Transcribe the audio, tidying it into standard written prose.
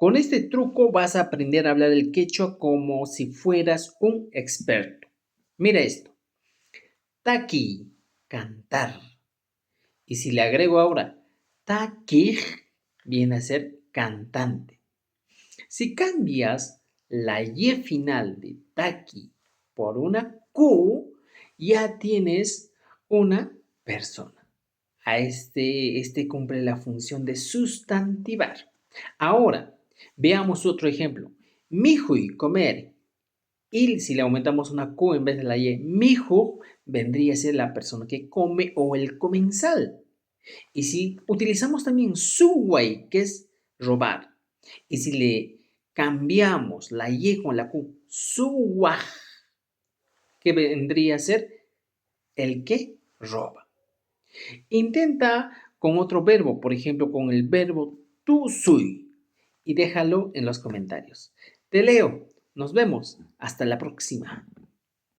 Con este truco vas a aprender a hablar el quechua como si fueras un experto. Mira esto. Taki, cantar. Y si le agrego ahora takij, viene a ser cantante. Si cambias la Y final de taki por una Q, ya tienes una persona. Este cumple la función de sustantivar. Ahora, veamos otro ejemplo. Mijuy, comer. Y si le aumentamos una Q en vez de la Y, miju vendría a ser la persona que come o el comensal. Y si utilizamos también suway, que es robar, y si le cambiamos la Y con la Q, suwaj, que vendría a ser el que roba. Intenta con otro verbo, por ejemplo, con el verbo tu sui, y déjalo en los comentarios. Te leo. Nos vemos. Hasta la próxima.